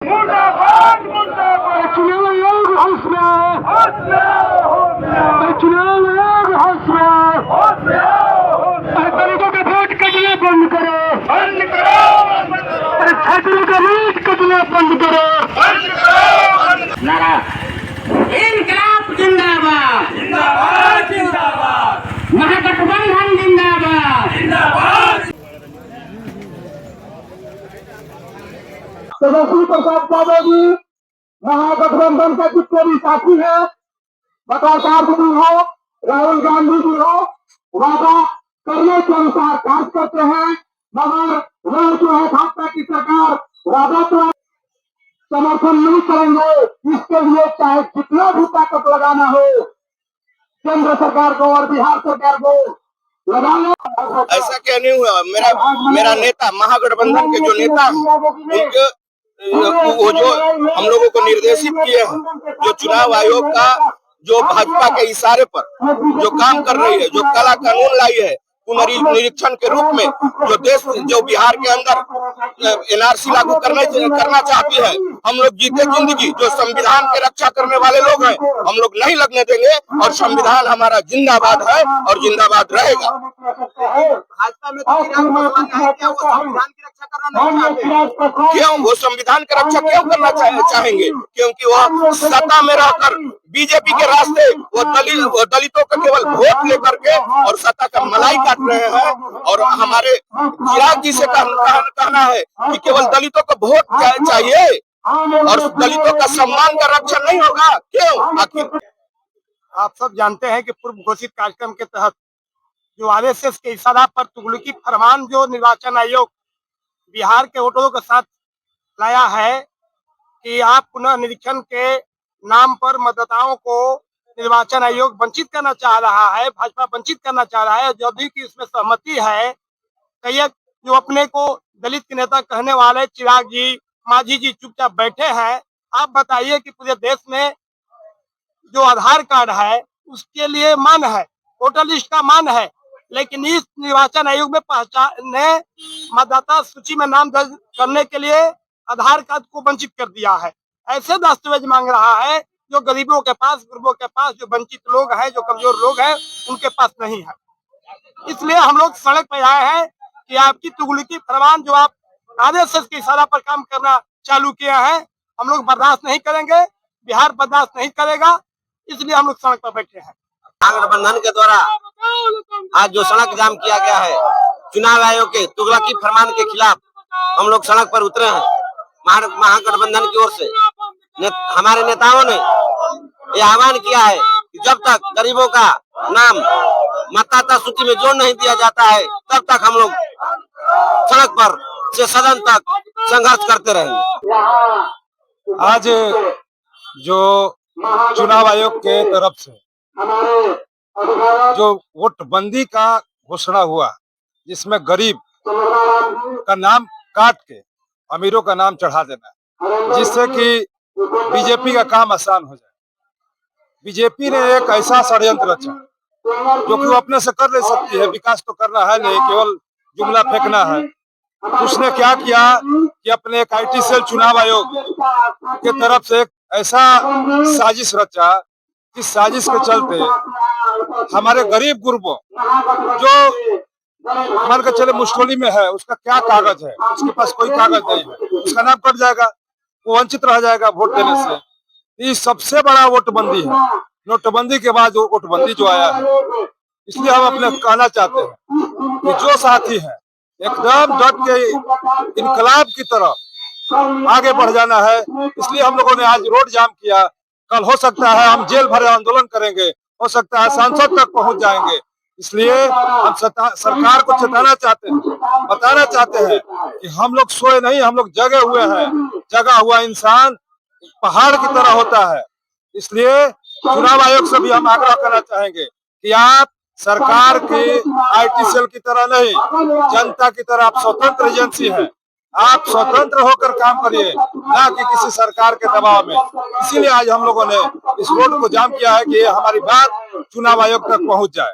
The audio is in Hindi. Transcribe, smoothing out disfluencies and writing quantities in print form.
मुर्दाबाद मुर्दाबाद। चुनाव आयोग होश में आओ, होश में आओ, होश में आओ। चुनाव आयोग होश में आओ, होश में आओ, होश में आओ। दलितों का वोट कटना बंद करो, बंद करो, बंद करो। छात्रों का वोट कटना बंद करो, बंद करो। नारा इनकलाब जिंदाबाद, जिंदाबाद, जिंदाबाद। महागठबंधन जिंदाबाद, जिंदाबाद। तेजस्वी प्रसाद यादव जी महागठबंधन के जितने भी साथी हैं, बतौर भी हो, राहुल गांधी जी हो, वादा करने के अनुसार कार्य करते हैं, मगर वो जो है भाजपा की सरकार वादा तो समर्थन नहीं करेंगे। इसके लिए चाहे जितना भी ताकत लगाना हो केंद्र सरकार को और बिहार सरकार को लगाना। ऐसा क्या नहीं हुआ। मेरा नेता महागठबंधन के जो नेता उनके वो जो हम लोगों को निर्देशित किए हैं, जो चुनाव आयोग का जो भाजपा के इशारे पर जो काम कर रही है, जो काला कानून लाई है पुनरीक्षण के रूप में, जो बिहार के अंदर एनआरसी लागू करना चाहती है, हम लोग जीते जिंदगी जो संविधान की रक्षा करने वाले लोग हैं, हम लोग नहीं लगने देंगे और संविधान हमारा जिंदाबाद है और जिंदाबाद रहेगा। भाजपा में क्या वो संविधान की रक्षा करना नहीं चाहते? क्यों वो संविधान की रक्षा क्यों करना चाहेंगे? क्योंकि वो सत्ता में रहकर बीजेपी के रास्ते वो दलितों का केवल वोट लेकर के और सत्ता का मलाई काट रहे हैं। और हमारे चिराग जी से कहना है कि केवल दलितों को वोट चाहिए और दलितों का सम्मान का रक्षा नहीं होगा। क्यों? आखिर आप सब जानते हैं कि पूर्व घोषित कार्यक्रम के तहत जो आरएसएस के इशारा पर तुगलकी फरमान जो निर्वाचन आयोग बिहार के वोटरों के साथ लाया है कि आप पुनः निरीक्षण के नाम पर मतदाताओं को निर्वाचन आयोग वंचित करना चाह रहा है, भाजपा वंचित करना चाह रहा है। यदि की इसमें सहमति है, कई जो अपने को दलित के नेता कहने वाले चिराग जी, मांझी जी चुपचाप बैठे हैं। आप बताइए कि पूरे देश में जो आधार कार्ड है उसके लिए मान है, वोटर लिस्ट का मान है, लेकिन इस निर्वाचन आयोग में पहचाने मतदाता सूची में नाम दर्ज करने के लिए आधार कार्ड को वंचित कर दिया है। ऐसे दस्तावेज मांग रहा है जो गरीबों के पास, गुरबों के पास, जो वंचित लोग हैं, जो कमजोर लोग हैं, उनके पास नहीं है। इसलिए हम लोग सड़क पर आए हैं कि आपकी तुगलकी फरमान जो आप आरएसएस के इशारा पर काम करना चालू किए हैं, हम लोग बर्दाश्त नहीं करेंगे, बिहार बर्दाश्त नहीं करेगा। इसलिए हम लोग सड़क पर बैठे हैं। महागठबंधन के द्वारा आज जो सड़क जाम किया गया है चुनाव आयोग के तुगलकी फरमान के खिलाफ, हम लोग सड़क पर उतरे हैं। महागठबंधन की ओर से हमारे नेताओं ने यह आह्वान किया है कि जब तक गरीबों का नाम मतदाता सूची में जोड़ नहीं दिया जाता है, तब तक हम लोग सड़क पर से सदन तक संघर्ष करते रहेंगे। आज जो चुनाव आयोग के तरफ से जो वोटबंदी का घोषणा हुआ, जिसमें गरीब का नाम काट के अमीरों का नाम चढ़ा देना, जिससे कि बीजेपी का काम आसान हो जाए। बीजेपी ने एक ऐसा षड्यंत्र रचा जो कि वो अपने से कर नहीं सकती है, विकास तो करना है नहीं, केवल जुमला फेंकना है। उसने क्या किया कि अपने एक आईटी सेल चुनाव आयोग के तरफ से एक ऐसा साजिश रचा, इस साजिश के चलते हमारे गरीब गुरबों जो मान के चले मुश्किल में है, उसका क्या कागज है, उसके पास कोई कागज नहीं है, उसका नाम कट जाएगा, वो वंचित रह जाएगा वोट देने से। ये सबसे बड़ा वोटबंदी है। नोटबंदी के बाद जो वोटबंदी जो आया है, इसलिए हम अपने कहना चाहते हैं कि जो साथी है एकदम डट के इनकलाब की तरफ आगे बढ़ जाना है। इसलिए हम लोगों ने आज रोड जाम किया। कल हो सकता है हम जेल भरे आंदोलन करेंगे, हो सकता है सांसद तक पहुंच जाएंगे। इसलिए हम सरकार को चेताना चाहते हैं, बताना चाहते हैं कि हम लोग सोए नहीं, हम लोग जगे हुए हैं। जगा हुआ इंसान पहाड़ की तरह होता है। इसलिए चुनाव आयोग से भी हम आग्रह करना चाहेंगे कि आप सरकार की आईटी सेल की तरह नहीं, जनता की तरह आप स्वतंत्र एजेंसी हैं, आप स्वतंत्र होकर काम करिए, ना कि किसी सरकार के दबाव में। इसीलिए आज हम लोगों ने इस रोड को जाम किया है कि हमारी बात चुनाव आयोग तक पहुंच जाए।